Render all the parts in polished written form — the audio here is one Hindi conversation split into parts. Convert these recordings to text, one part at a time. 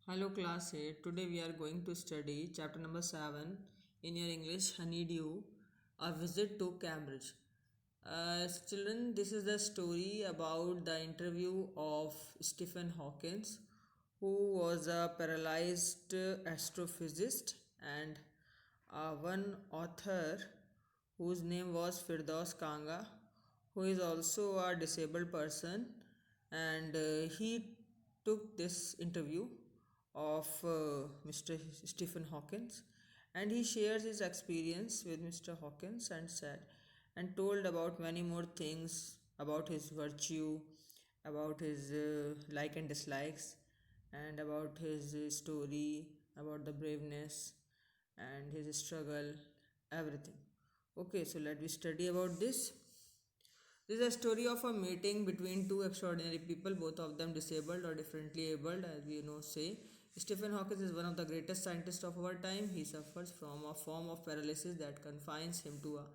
Hello class 8. Today we are going to study chapter number 7 in your English Honeydew, a visit to Cambridge. Children, this is the story about the interview of Stephen Hawking, who was a paralyzed astrophysicist, and one author whose name was Firdaus Kanga, who is also a disabled person, and he took this interview of Mr. Stephen Hawkins, and he shares his experience with Mr. Hawkins and said and told about many more things about his virtue, about his like and dislikes, and about his story, about the braveness and his struggle, everything. Okay, so let me study about this. This is a story of a meeting between two extraordinary people, both of them disabled or differently abled, as we know. Say, Stephen Hawking is one of the greatest scientists of our time. He suffers from a form of paralysis that confines him to a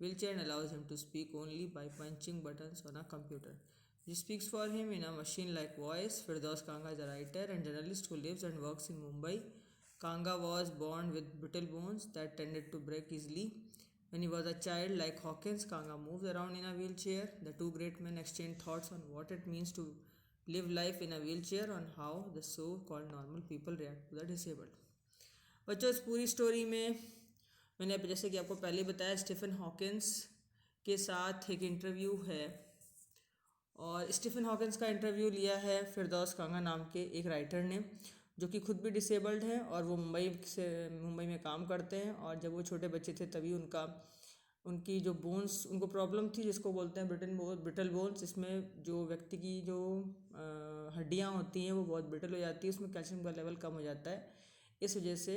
wheelchair and allows him to speak only by punching buttons on a computer. He speaks for him in a machine-like voice. Firdaus Kanga is a writer and journalist who lives and works in Mumbai. Kanga was born with brittle bones that tended to break easily. When he was a child, like Hawkins, Kanga moved around in a wheelchair. The two great men exchanged thoughts on what it means to live life in a wheelchair, on how the so-called normal people react to the disabled. बच्चों, इस पूरी स्टोरी में मैंने जैसे कि आपको पहले बताया, स्टीफन हॉकिंस के साथ एक इंटरव्यू है, और स्टीफन हॉकिंस का इंटरव्यू लिया है फिरदौस कांगा नाम के एक राइटर ने, जो कि खुद भी डिसेबल्ड हैं, और वो मुंबई में काम करते हैं। और जब वो छोटे बच्चे थे तभी उनकी जो बोन्स, उनको प्रॉब्लम थी जिसको बोलते हैं ब्रिटल बोन्स, इसमें जो व्यक्ति की जो हड्डियाँ होती हैं वो बहुत ब्रिटल हो जाती है, उसमें कैल्शियम का लेवल कम हो जाता है। इस वजह से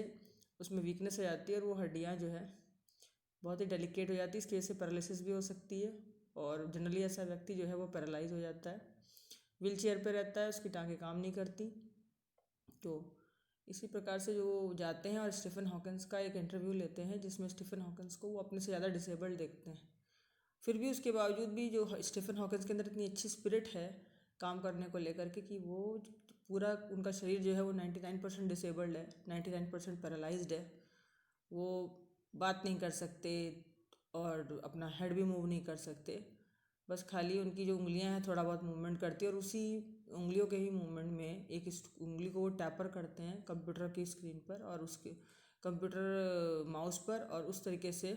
उसमें वीकनेस हो जाती है और वो हड्डियाँ जो है बहुत ही डेलिकेट हो जाती है। इसकी वजह से पैरालिसिस भी हो सकती है, और जनरली ऐसा व्यक्ति जो है वो पैरालाइज हो जाता है, व्हील चेयर पर रहता है, उसकी टाँगें काम नहीं करती। तो इसी प्रकार से जो जाते हैं और स्टीफन हॉकिंस का एक इंटरव्यू लेते हैं, जिसमें स्टीफन हॉकिंस को वो अपने से ज़्यादा डिसेबल्ड देखते हैं। फिर भी उसके बावजूद भी जो स्टीफन हॉकिंस के अंदर इतनी अच्छी स्पिरिट है काम करने को लेकर के, कि वो पूरा उनका शरीर जो है वो 99% डिसेबल्ड है, 99% पैरालाइज्ड है। वो बात नहीं कर सकते और अपना हेड भी मूव नहीं कर सकते। बस खाली उनकी जो उंगलियां हैं थोड़ा बहुत मूवमेंट करती है, और उसी उंगलियों के ही मूवमेंट में एक उंगली को वो टैपर करते हैं कंप्यूटर की स्क्रीन पर और उसके कंप्यूटर माउस पर, और उस तरीके से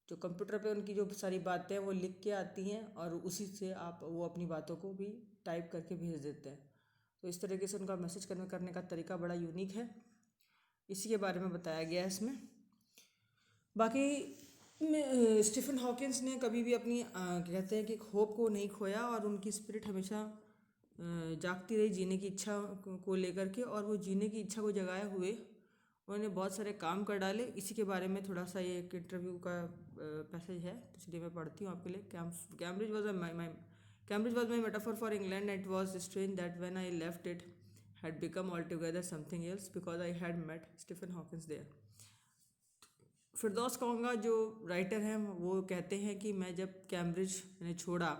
जो कंप्यूटर पे उनकी जो सारी बातें हैं वो लिख के आती हैं, और उसी से वो अपनी बातों को भी टाइप करके भेज देते हैं। तो इस तरीके से उनका मैसेज करने का तरीका बड़ा यूनिक है। इसी के बारे में बताया गया है इसमें। बाकी में स्टीफन हॉकिंस ने कभी भी अपनी कहते हैं कि होप को नहीं खोया, और उनकी स्पिरिट हमेशा जागती रही जीने की इच्छा को लेकर के, और वो जीने की इच्छा को जगाए हुए उन्होंने बहुत सारे काम कर डाले। इसी के बारे में थोड़ा सा ये एक इंटरव्यू का पैसेज है, तो इसलिए मैं पढ़ती हूँ आपके लिए। Cambridge was my metaphor for England, and it was strange that when I left it had become altogether something else because I had met Stephen Hawkins there. फिरदौस कांगा जो राइटर हैं वो कहते हैं कि मैं जब कैम्ब्रिज मैंने छोड़ा,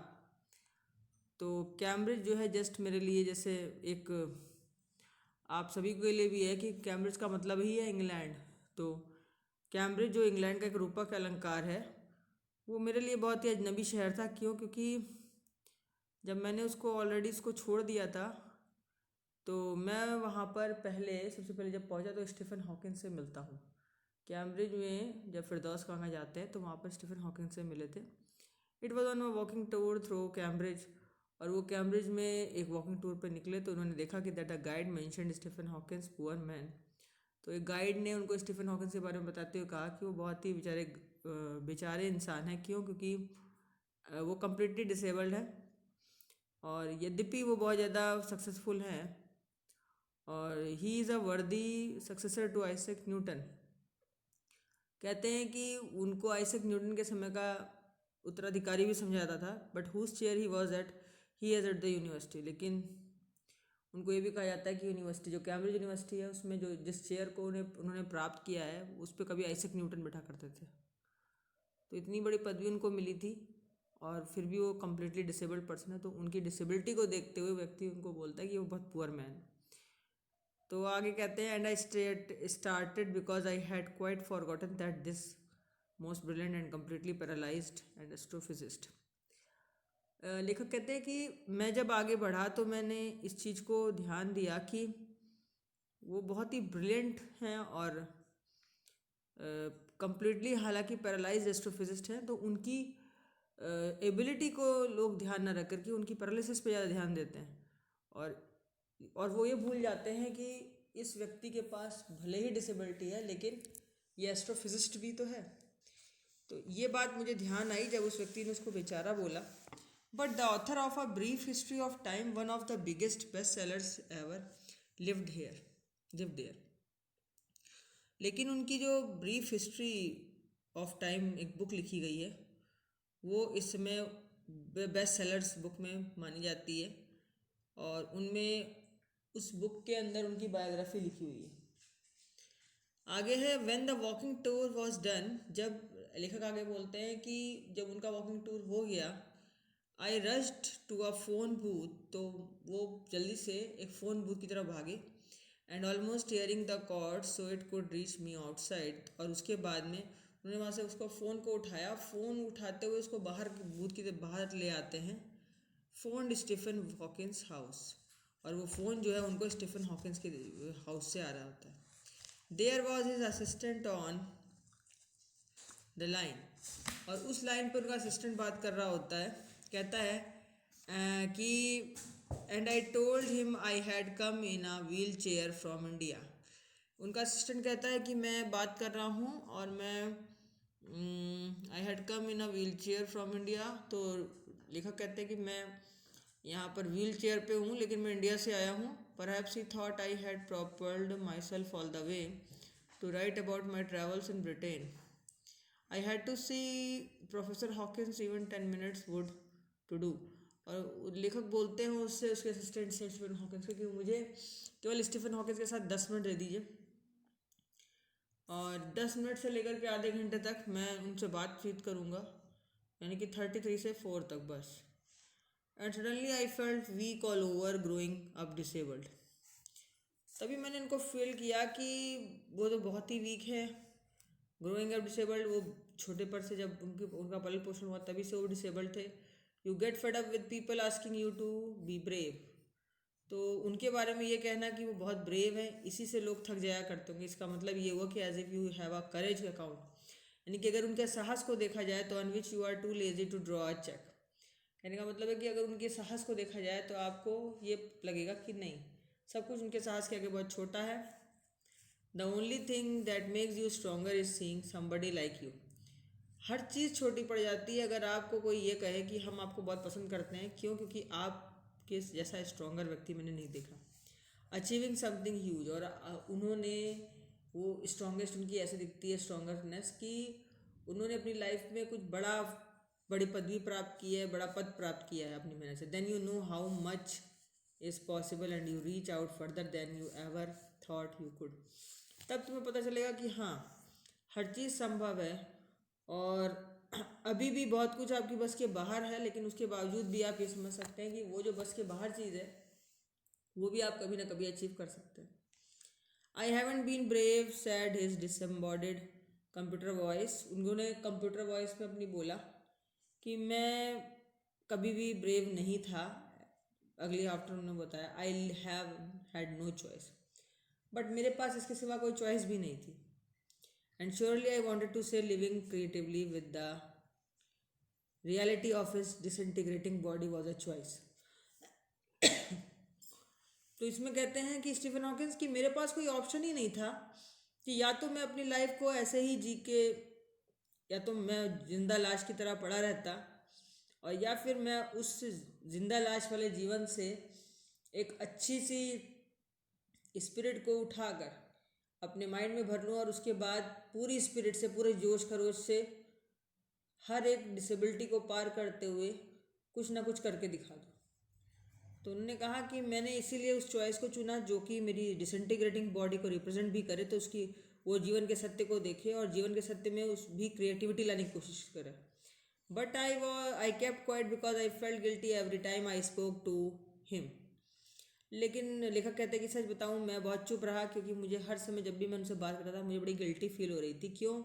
तो कैम्ब्रिज जो है जस्ट मेरे लिए जैसे एक, आप सभी के लिए भी है कि कैम्ब्रिज का मतलब ही है इंग्लैंड। तो कैम्ब्रिज जो इंग्लैंड का एक रूपक अलंकार है, वो मेरे लिए बहुत ही अजनबी शहर था। क्यों? क्योंकि जब मैंने उसको ऑलरेडी उसको छोड़ दिया था, तो मैं वहाँ पर सबसे पहले जब पहुँचा तो स्टीफन हॉकिंग से मिलता हूँ। कैम्ब्रिज में जब फिरदौस कांगा जाते हैं तो वहाँ पर स्टीफन हॉकिंग से मिले थे। It was on a walking tour through Cambridge, और वो कैम्ब्रिज में एक वॉकिंग टूर पर निकले तो उन्होंने देखा कि that a guide mentioned Stephen Hawkins poor man. तो एक गाइड ने उनको स्टीफन हॉकिंस के बारे में बताते हुए कहा कि वो बहुत ही बेचारे इंसान हैं। क्यों? क्योंकि वो कम्प्लीटली डिसेबल्ड है, और यद्यपि वो बहुत ज़्यादा सक्सेसफुल हैं, और ही इज़ अ वर्दी सक्सेसर टू आइजैक न्यूटन। कहते हैं कि उनको आइजैक न्यूटन के समय का उत्तराधिकारी भी समझा जाता था, but whose chair he as at the university. लेकिन उनको ये भी कहा जाता है कि यूनिवर्सिटी जो कैम्ब्रिज यूनिवर्सिटी है उसमें जो जिस चेयर को उन्होंने प्राप्त किया है उस पर कभी आइजैक न्यूटन बैठा करते थे। तो इतनी बड़ी पदवी उनको मिली थी, और फिर भी वो कम्प्लीटली डिसेबल्ड पर्सन है। तो उनकी डिसेबिलिटी को देखते हुए व्यक्ति उनको बोलता है कि वो बहुत पुअर मैन। तो आगे कहते हैं, and I started because I had quite forgotten that this most brilliant and completely paralysed and astrophysicist. लेखक कहते हैं कि मैं जब आगे बढ़ा तो मैंने इस चीज़ को ध्यान दिया कि वो बहुत ही ब्रिलियंट हैं और कम्प्लीटली हालांकि पैरालाइज एस्ट्रोफिजिस्ट हैं, तो उनकी एबिलिटी को लोग ध्यान न रख करके उनकी पैरालिसिस पे ज़्यादा ध्यान देते हैं, और वो ये भूल जाते हैं कि इस व्यक्ति के पास भले ही डिसेबिलिटी है लेकिन ये एस्ट्रोफिजिस्ट भी तो है। तो ये बात मुझे ध्यान आई जब उस व्यक्ति ने उसको बेचारा बोला। But the author of a brief history of time, one of the biggest best sellers ever, lived there. लेकिन उनकी जो ब्रीफ हिस्ट्री ऑफ टाइम एक बुक लिखी गई है, वो इस समय बेस्ट सेलर्स बुक में मानी जाती है, और उनमें उस बुक के अंदर उनकी बायोग्राफी लिखी हुई है। आगे है, when the walking tour was done, जब लेखक आगे बोलते हैं कि जब उनका वॉकिंग टूर हो गया, I rushed to a phone booth, तो वो जल्दी से एक फ़ोन बूथ की तरफ भागे, and almost hearing the cord so it could reach me outside, और उसके बाद में उन्होंने वहाँ से उसको फ़ोन को उठाया, फ़ोन उठाते हुए उसको बाहर बूथ की तरफ बाहर ले आते हैं, फ़ोन स्टीफन हॉकिंस हाउस, और वो फ़ोन जो है उनको स्टीफन हॉकिंस के हाउस से आ रहा होता है। There was his assistant on the line, और उस लाइन पर उनका असिस्टेंट बात कर रहा होता है। कहता है कि and I told him I had come in a wheel chair from India. उनका असिस्टेंट कहता है कि मैं बात कर रहा हूँ और मैं I had come in a wheel chair from India. तो लेखक कहते हैं कि मैं यहाँ पर व्हील चेयर पे हूँ लेकिन मैं इंडिया से आया हूँ। Perhaps he thought I had propelled myself all the way to write about my travels in Britain. I had to see professor Hawkins even 10 minutes would to do. और लेखक बोलते हैं उससे, उसके असिस्टेंट से, स्टीफन हॉकिंस के, कि मुझे केवल स्टीफन हॉकिंस के साथ 10 मिनट दे दीजिए, और 10 मिनट से लेकर के आधे घंटे तक मैं उनसे बातचीत करूँगा, यानी कि 33 से 4 तक बस। And suddenly I felt weak all over, growing up disabled. तभी मैंने इनको फील किया कि वो तो बहुत ही वीक है, ग्रोइंग अप डिसेबल्ड, वो छोटे पर से जब उनका पालन पोषण हुआ तभी से वो डिसेबल्ड थे। You get fed up with people asking you to be brave, तो उनके बारे में ये कहना कि वो बहुत ब्रेव है, इसी से लोग थक जाया करते होंगे। इसका मतलब ये हुआ कि as if you have a courage account, यानी कि अगर उनके साहस को देखा जाए तो on which you are too lazy to draw a cheque. कहने का मतलब है कि अगर उनके साहस को देखा जाए तो आपको ये लगेगा कि नहीं, सब कुछ उनके साहस के आगे बहुत छोटा है। The only thing that makes you stronger is seeing somebody like you. हर चीज़ छोटी पड़ जाती है अगर आपको कोई ये कहे कि हम आपको बहुत पसंद करते हैं। क्यों? क्योंकि आपके जैसा स्ट्रोंगर व्यक्ति मैंने नहीं देखा। अचीविंग समथिंग ह्यूज, और उन्होंने वो स्ट्रॉन्गेस्ट उनकी ऐसे दिखती है स्ट्रॉन्गरनेस कि उन्होंने अपनी लाइफ में कुछ बड़ी पदवी प्राप्त की है, बड़ा पद प्राप्त किया है अपनी मेहनत से। Then you know how much is possible and you reach out further than you ever thought you could. तब तुम्हें पता चलेगा कि हाँ, हर चीज़ संभव है, और अभी भी बहुत कुछ आपकी बस के बाहर है, लेकिन उसके बावजूद भी आप ये समझ सकते हैं कि वो जो बस के बाहर चीज़ है वो भी आप कभी ना कभी अचीव कर सकते हैं। I haven't been brave said his disembodied computer voice. उन्होंने कंप्यूटर वॉइस में अपनी बोला कि मैं कभी भी ब्रेव नहीं था। अगली आफ्टर उन्होंने बताया, I have had no choice, but मेरे पास इसके सिवा कोई चॉइस भी नहीं थी। And surely I wanted to say living creatively with the reality of his disintegrating body was a choice. तो इसमें कहते हैं कि स्टीफन हॉकिंस कि मेरे पास कोई ऑप्शन ही नहीं था कि या तो मैं अपनी लाइफ को ऐसे ही जी के, या तो मैं जिंदा लाश की तरह पड़ा रहता, और या फिर मैं उस जिंदा लाश वाले जीवन से एक अच्छी सी स्पिरिट को उठाकर अपने माइंड में भर लूँ, और उसके बाद पूरी स्पिरिट से, पूरे जोश खरोश से हर एक डिसेबिलिटी को पार करते हुए कुछ ना कुछ करके दिखा दूँ। तो उन्होंने कहा कि मैंने इसीलिए उस चॉइस को चुना जो कि मेरी डिसइंटीग्रेटिंग बॉडी को रिप्रेजेंट भी करे, तो उसकी वो जीवन के सत्य को देखे और जीवन के सत्य में उस भी क्रिएटिविटी लाने की कोशिश करे। But I kept quiet because I felt guilty every time I spoke to him. लेकिन लेखक कहते हैं कि सच बताऊं मैं बहुत चुप रहा, क्योंकि मुझे हर समय जब भी मैं उनसे बात करता था मुझे बड़ी गिल्टी फील हो रही थी। क्यों?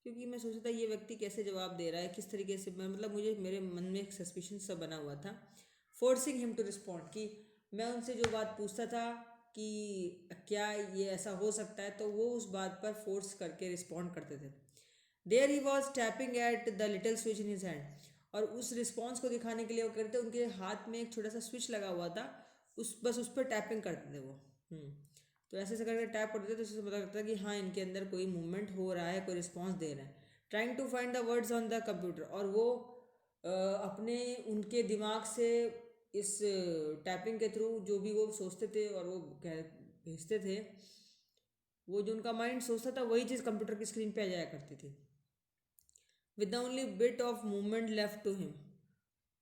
क्योंकि मैं सोचता था ये व्यक्ति कैसे जवाब दे रहा है, किस तरीके से, मैं मतलब मुझे मेरे मन में एक सस्पिशन सा बना हुआ था। फोर्सिंग हिम टू रिस्पॉन्ड, कि मैं उनसे जो बात पूछता था कि क्या ये ऐसा हो सकता है, तो वो उस बात पर फोर्स करके रिस्पॉन्ड करते थे। There he was tapping at the little switch in his hand, और उस रिस्पॉन्स को दिखाने के लिए वो करते उनके हाथ में एक छोटा सा स्विच लगा हुआ था, उस पर टैपिंग करते थे वो। तो ऐसे ऐसे करके टैप करते थे, तो उससे पता लगता है कि हाँ इनके अंदर कोई मूवमेंट हो रहा है, कोई रिस्पॉन्स दे रहा है। Trying to find the words on the computer, और वो अपने उनके दिमाग से इस टैपिंग के थ्रू जो भी वो सोचते थे और वो भेजते थे, वो जो उनका माइंड सोचता था वही चीज़ कंप्यूटर की स्क्रीन पे आ जाया करती थी, with the only bit of movement left to him.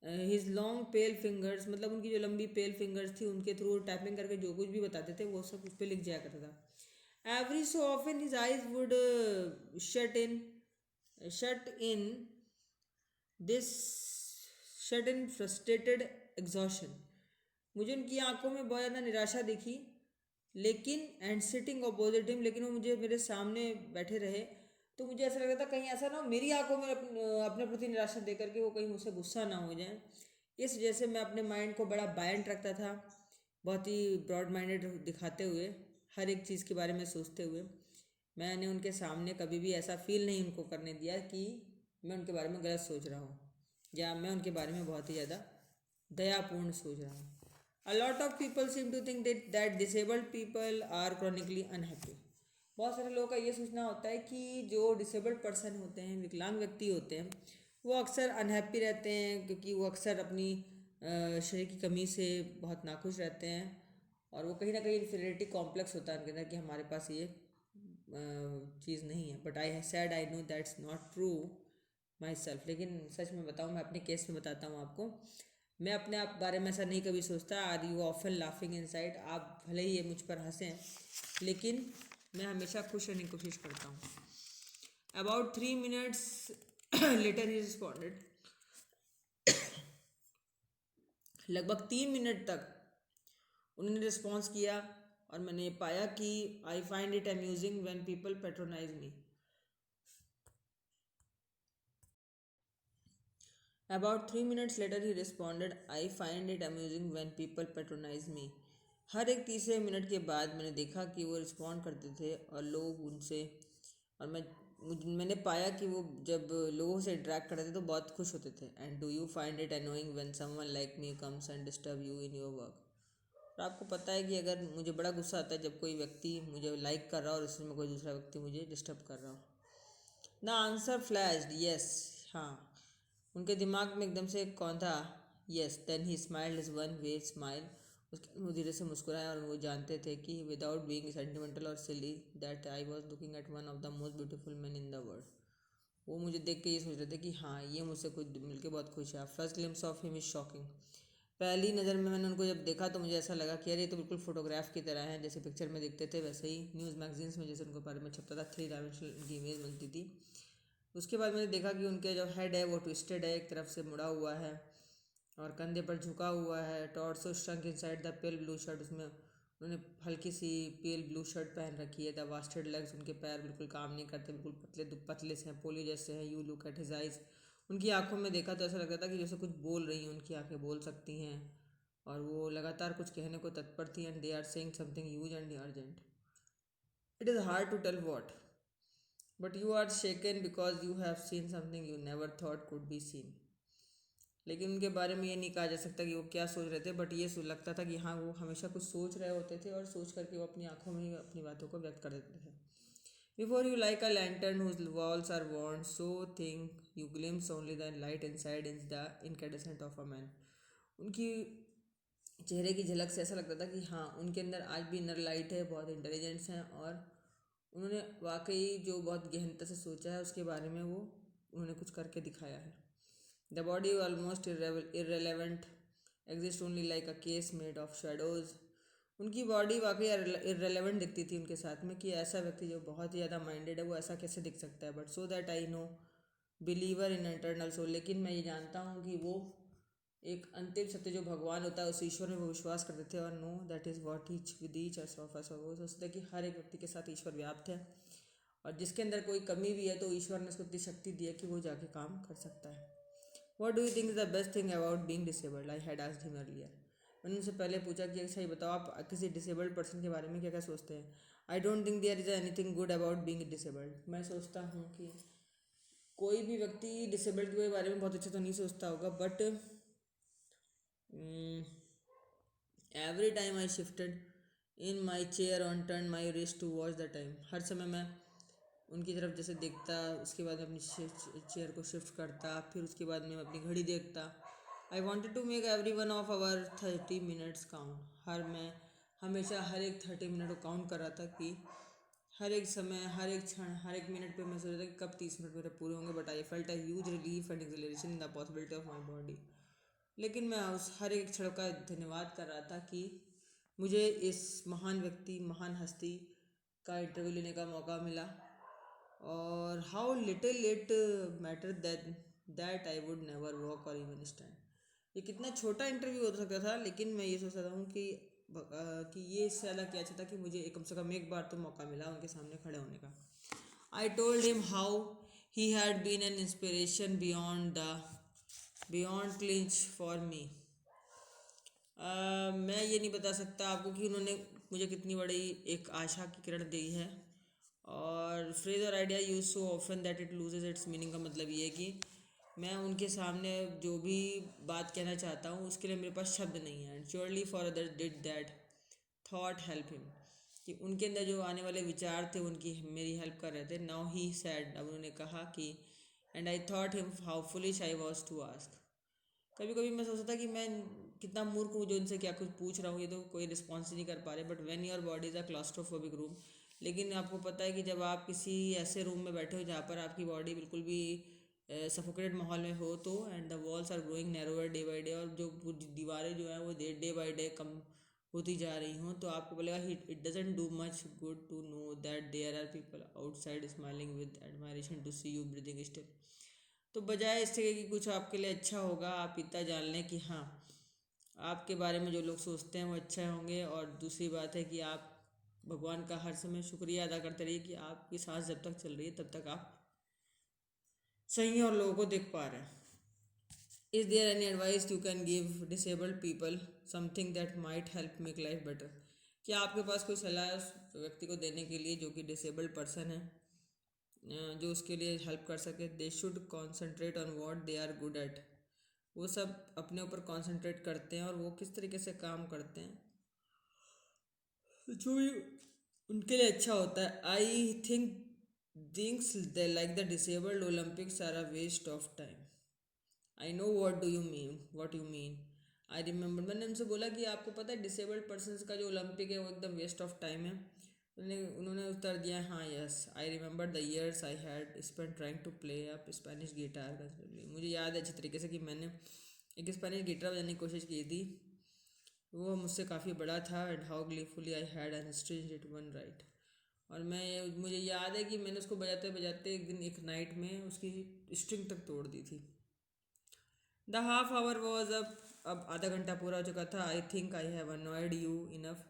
His long pale fingers, मतलब उनकी जो लंबी पेल फिंगर्स थी उनके थ्रू टैपिंग करके जो कुछ भी बताते थे वो सब उस पर लिख जाया करता था। Every so often his eyes would shut in this shut in frustrated exhaustion. मुझे उनकी आंखों में बहुत ज़्यादा निराशा दिखी, लेकिन एंड सिटिंग अपोजिट हिम, लेकिन वो मुझे मेरे सामने बैठे रहे, तो मुझे ऐसा लग रहा था कहीं ऐसा ना हो मेरी आंखों में अपने प्रति निराशा देकर के वो कहीं मुझसे गुस्सा ना हो जाए। इस वजह से मैं अपने माइंड को बड़ा बायंट रखता था, बहुत ही ब्रॉड माइंडेड दिखाते हुए, हर एक चीज़ के बारे में सोचते हुए। मैंने उनके सामने कभी भी ऐसा फील नहीं उनको करने दिया कि मैं उनके बारे में गलत सोच रहा हूँ, या मैं उनके बारे में बहुत ही ज़्यादा दयापूर्ण सोच रहा हूँ। A lot of people seem to think that disabled people are chronically unhappy. बहुत सारे लोगों का ये सोचना होता है कि जो डिसेबल्ड पर्सन होते हैं, विकलांग व्यक्ति होते हैं, वो अक्सर अनहैप्पी रहते हैं, क्योंकि वो अक्सर अपनी शरीर की कमी से बहुत नाखुश रहते हैं, और वो कहीं ना कहीं इन्फीरियरिटी कॉम्प्लेक्स होता है उनके अंदर कि हमारे पास ये चीज़ नहीं है। But I sad I know that's not true my self. लेकिन सच में बताऊँ, मैं अपने केस में बताता हूँ आपको, मैं अपने आप बारे में ऐसा नहीं कभी सोचता। Are you often laughing inside, आप भले ही ये मुझ पर हंसें, लेकिन मैं हमेशा खुश रहने की कोशिश करता हूँ। About 3 minutes later he responded, लगभग 3 मिनट तक उन्होंने रिस्पॉन्स किया, और मैंने पाया कि I find it amusing when people patronise me. About 3 minutes later he responded, I find it amusing when people patronize me. हर एक तीसरे मिनट के बाद मैंने देखा कि वो रिस्पॉन्ड करते थे और लोग उनसे, और मैंने पाया कि वो जब लोगों से इंटरेक्ट करते थे तो बहुत खुश होते थे। And do you find it annoying when someone like me comes and disturb you in your work. और आपको पता है कि अगर मुझे बड़ा गुस्सा आता है जब कोई व्यक्ति मुझे लाइक कर रहा हो और उसमें कोई दूसरा व्यक्ति मुझे डिस्टर्ब कर रहा हो। द आंसर फ्लैश्ड यस, हाँ। उनके दिमाग में एकदम से कौन था, yes. Then he smiled is one way smile, उसके वो धीरे से मुस्कुराया, और वो जानते थे कि विदाउट बीइंग सेंटिमेंटल और silly that I was looking at one of the most beautiful man in the world. वो मुझे देख के ये सोच रहे थे कि हाँ ये मुझसे कुछ मिलके बहुत खुश है। First glimpse of him is shocking, पहली नज़र में मैंने उनको जब देखा तो मुझे ऐसा लगा कि यार ये तो बिल्कुल फोटोग्राफ की तरह है, जैसे पिक्चर में दिखते थे वैसे ही न्यूज़ मैगजीन्स में जैसे उनके बारे में छपता था, 3 डायमेंशनल उनकी इमेज बनती थी। उसके बाद मैंने देखा कि उनके जो हेड है वो ट्विस्टेड है, एक तरफ से मुड़ा हुआ है और कंधे पर झुका हुआ है। Torso shrunk inside the pale blue shirt, उसमें उन्होंने हल्की सी पेल ब्लू शर्ट पहन रखी है। द वास्टेड लेग्स, उनके पैर बिल्कुल काम नहीं करते, बिल्कुल पतले पतले से हैं, पोलियो जैसे हैं। You look at his eyes, उनकी आंखों में देखा तो ऐसा लग रहा था कि जैसे कुछ बोल रही हैं, उनकी आंखें बोल सकती हैं और वो लगातार कुछ कहने को तत्पर थी। And they are saying something huge and urgent, it is hard to tell what, but you are shaken because you have seen something you never thought could be seen. लेकिन उनके बारे में ये नहीं कहा जा सकता कि वो क्या सोच रहे थे, बट ये लगता था कि हाँ वो हमेशा कुछ सोच रहे होते थे, और सोच करके वो अपनी आंखों में ही अपनी बातों को व्यक्त कर देते थे। Before you like a lantern whose walls are worn so thin you glimpse only the light inside in the incandescent of a man. उनकी चेहरे की झलक से ऐसा लगता था कि हाँ उनके अंदर आज भी इनर लाइट है, बहुत इंटेलिजेंस हैं, और उन्होंने वाकई जो बहुत गहनता से सोचा है उसके बारे में वो उन्होंने कुछ करके दिखाया है। The body almost irrelevant, exist only like a case made of shadows. उनकी बॉडी वाकई इरेलीवेंट दिखती थी उनके साथ में, कि ऐसा व्यक्ति जो बहुत ही ज़्यादा माइंडेड है वो ऐसा कैसे दिख सकता है। But so that I no believer in internal soul, लेकिन मैं ये जानता हूँ कि वो एक अंतिम सत्य जो भगवान होता है उस ईश्वर में वो विश्वास करते थे, और know that is what each with each of us. वो सोचते कि हर एक व्यक्ति के साथ ईश्वर व्याप्त है, और जिसके अंदर कोई कमी भी है तो ईश्वर ने उसको इतनी शक्ति दी है कि वो जाके काम कर सकता है। What do you think is the best thing about being disabled, I had asked him earlier. मैंने उनसे पहले पूछा कि अच्छा ये बताओ आप किसी डिसेबल्ड पर्सन के बारे में क्या क्या सोचते हैं। I don't think there is anything good about being disabled. मैं सोचता हूँ कि कोई भी व्यक्ति डिसेबल्ड के बारे में बहुत अच्छे तो नहीं सोचता होगा, but every time I shifted in my chair on turn my wrist to watch the time. हर समय मैं उनकी तरफ जैसे देखता, उसके बाद अपनी चेयर को शिफ्ट करता, फिर उसके बाद मैं अपनी घड़ी देखता। I wanted to make every one of our 30 minutes count. मैं हमेशा हर एक 30 मिनट को काउंट कर रहा था कि हर एक समय, हर एक क्षण, हर एक मिनट पे मैं सोच रहा था कि कब 30 मिनट मेरे पूरे होंगे। But I felt a huge relief and acceleration in the possibility of my body. लेकिन मैं उस हर एक क्षण का धन्यवाद कर रहा था कि मुझे इस महान व्यक्ति, महान हस्ती का इंटरव्यू लेने का मौका मिला, और how little it matter that I would never walk और इवन स्टैंड। ये कितना छोटा इंटरव्यू हो सकता था, लेकिन मैं ये सोच रहा हूँ कि ये इससे अलग क्या अच्छा था कि मुझे कम से कम एक बार तो मौका मिला उनके सामने खड़े होने का। I told him how he had been an inspiration beyond clinch for me. मैं ये नहीं बता सकता आपको कि उन्होंने मुझे कितनी बड़ी एक आशा की किरण दी है। और फ्रेज और idea use so often that it loses it's meaning का मतलब ये है कि मैं उनके सामने जो भी बात कहना चाहता हूँ उसके लिए मेरे पास शब्द नहीं है। And surely for other did that thought help him, कि उनके अंदर जो आने वाले विचार थे उनकी मेरी हेल्प कर रहे थे। नाउ ही सैड, अब उन्होंने कहा कि and I thought him how foolish I was to ask. कभी कभी मैं सोचता था कि मैं कितना मूर्ख हूँ जो इनसे क्या कुछ पूछ रहा हूँ, ये तो कोई रिस्पॉन्स ही नहीं कर पा रहे। But when your body is a claustrophobic room, लेकिन आपको पता है कि जब आप किसी ऐसे रूम में बैठे हो जहाँ पर आपकी बॉडी बिल्कुल भी सफोकेटेड माहौल में हो, तो and the walls are growing narrower day by day, और जो दीवारें जो है वो डे बाई डे कम होती जा रही हों, तो आपको बोलेगा it doesn't do much good to know that there are people outside smiling with admiration to see you breathing still. तो बजाय इससे कि कुछ आपके लिए अच्छा होगा, आप इतना जान लें कि हाँ, आपके बारे में जो लोग सोचते हैं वो अच्छे होंगे। और दूसरी बात है कि आप भगवान का हर समय शुक्रिया अदा करते रहिए कि आपकी सांस जब तक चल रही है तब तक आप सही हैं और लोगों को देख पा रहे हैं। Is there any advice you can give disabled people something that might help make life better. क्या आपके पास कोई सलाह है उस व्यक्ति को देने के लिए जो कि डिसेबल्ड पर्सन है, जो उसके लिए हेल्प कर सके। They should concentrate on what they are good at. वो सब अपने ऊपर कॉन्सेंट्रेट करते हैं और वो किस तरीके से काम करते हैं जो भी उनके लिए अच्छा होता है। I think things they like the disabled Olympics are a waste of time. I know what you mean. I remember, मैंने उनसे बोला कि आपको पता है डिसेबल्ड पर्सन का जो ओलंपिक है वो एकदम वेस्ट ऑफ टाइम है। उन्होंने उत्तर दिया हाँ yes, I remember the years I had spend trying to play up Spanish guitar considerably. मुझे याद है अच्छी तरीके से कि मैंने एक स्पेनिश गिटार बजाने की कोशिश की थी, वो मुझसे काफ़ी बड़ा था। And how gleefully I had an strange it one right. और मुझे याद है कि मैंने उसको बजाते बजाते एक दिन एक नाइट में उसकी स्ट्रिंग तक तोड़ दी थी। द हाफ आवर वॉज अब आधा घंटा पूरा हो चुका था। I think I have annoyed you enough.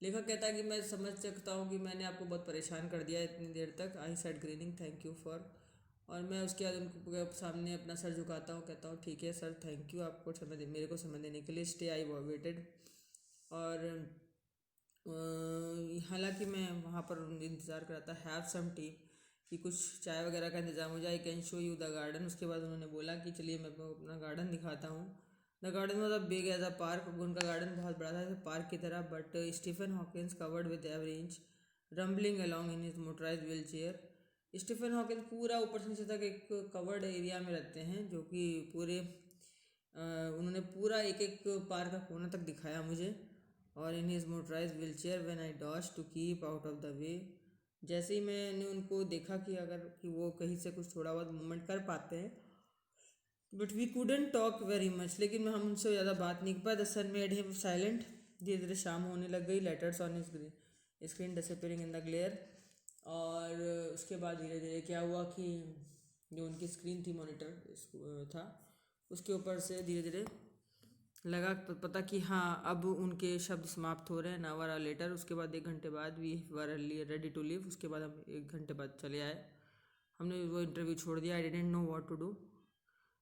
लेखक कहता है कि मैं समझ सकता हूँ कि मैंने आपको बहुत परेशान कर दिया इतनी देर तक। I said grinning thank you for. और मैं उसके बाद उनको सामने अपना सर झुकाता हूँ, कहता हूँ ठीक है सर, थैंक यू आपको मेरे को समय देने के लिए। Stay I waited. और हालांकि मैं वहाँ पर इंतज़ार कर रहा था। हैव सम टी, कि कुछ चाय वगैरह का इंतज़ाम हो जाए। I can show you the garden. उसके बाद उन्होंने बोला कि चलिए मैं आपको अपना गार्डन दिखाता हूँ। The garden was a big as a park. उनका गार्डन बहुत बड़ा था पार्क की तरह। But Stephen Hawkins covered with every inch rumbling along in his motorise wheel chair. Stephen Hawkins पूरा ऊपर से नीचे तक एक कवर्ड एरिया में रहते हैं, जो कि पूरे उन्होंने पूरा एक एक पार्क का कोना तक दिखाया मुझे। और in his motorise wheel chair when I dash to keep out of the way. जैसे ही मैंने उनको देखा कि अगर कि वो कहीं से कुछ थोड़ा बहुत मूवमेंट कर पाते हैं, but we couldn't talk very much, लेकिन हम उनसे ज़्यादा बात नहीं कर पाए। The sun made him silent. धीरे धीरे शाम होने लग गई। Letters on his screen disappearing in the glare. और उसके बाद धीरे धीरे क्या हुआ कि जो उनकी स्क्रीन थी, मॉनिटर था, उसके ऊपर से धीरे धीरे लगा पता कि हाँ अब उनके शब्द समाप्त हो रहे हैं। नावर आर लेटर, उसके बाद 1 घंटे बाद we were ready to leave, उसके बाद हम 1 घंटे बाद चले आए। हमने वो इंटरव्यू छोड़ दिया। I didn't know what to do,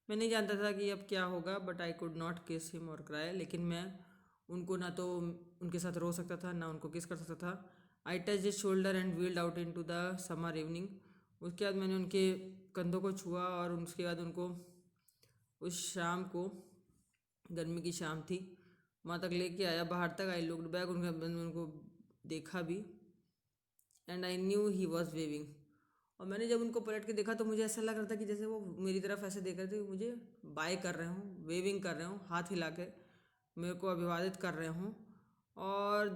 मैं नहीं जानता था कि अब क्या होगा, but I could not kiss him और क्राई, लेकिन मैं उनको ना तो उनके साथ रो सकता था ना उनको किस कर सकता था। I touch his shoulder and wheeled out into the summer evening, उसके बाद मैंने उनके कंधों को छुआ और उसके बाद उनको उस शाम को, गर्मी की शाम थी, वहाँ तक लेके आया, बाहर तक। आई लुक्ड बैक, मैंने उनको देखा भी, and I knew he was waving, और मैंने जब उनको पलट के देखा तो मुझे ऐसा लग रहा था कि जैसे वो मेरी तरफ ऐसे देख रहे थे, मुझे बाय कर रहे हों, वेविंग कर रहे हों, हाथ हिला के मेरे को अभिवादित कर रहे हों। और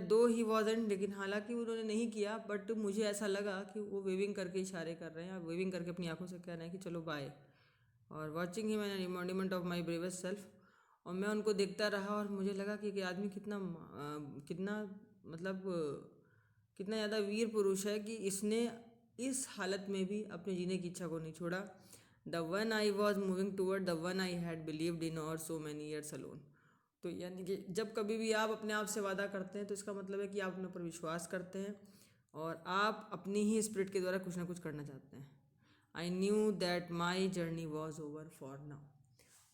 दो ही वॉजेंट, लेकिन हालांकि उन्होंने नहीं किया, बट मुझे ऐसा लगा कि वो वेविंग करके इशारे कर रहे हैं, वेविंग करके अपनी आंखों से कह रहे हैं कि चलो बाय। और वॉचिंग ही मैंने monument of my bravest self, और मैं उनको देखता रहा और मुझे लगा कि आदमी कितना कितना मतलब कितना ज़्यादा वीर पुरुष है कि इसने इस हालत में भी अपने जीने की इच्छा को नहीं छोड़ा। The one I was moving toward, the one I had believed in और सो मैनी ईयर्स अलोन। तो यानी कि जब कभी भी आप अपने आप से वादा करते हैं तो इसका मतलब है कि आप अपने ऊपर विश्वास करते हैं और आप अपनी ही स्पिरिट के द्वारा कुछ ना कुछ करना चाहते हैं। I knew that my journey was over for now,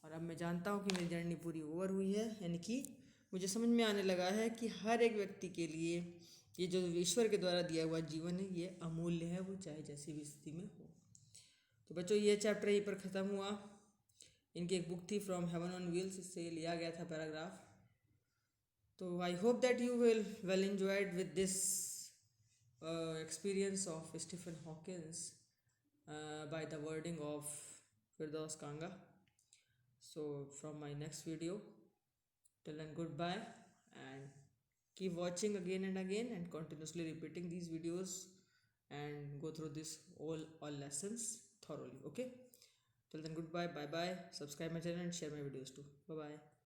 और अब मैं जानता हूँ कि मेरी जर्नी पूरी ओवर हुई है, यानी कि मुझे समझ में आने लगा है कि हर एक व्यक्ति के लिए ये जो ईश्वर के द्वारा दिया हुआ जीवन है ये अमूल्य है, वो चाहे जैसी भी स्थिति में हो। तो बच्चों ये चैप्टर यहीं पर ख़त्म हुआ। इनकी एक बुक थी फ्रॉम हेवन ऑन व्हील्स, इससे लिया गया था पैराग्राफ। तो I hope that you will well enjoyed with this experience of Stephen Hawkins by the wording of Firdaus Kanga. So from my next video, till then goodbye, and keep watching again and again and continuously repeating these videos and go through this all lessons thoroughly. Okay, till then goodbye, bye bye, subscribe my channel and share my videos too. Bye bye.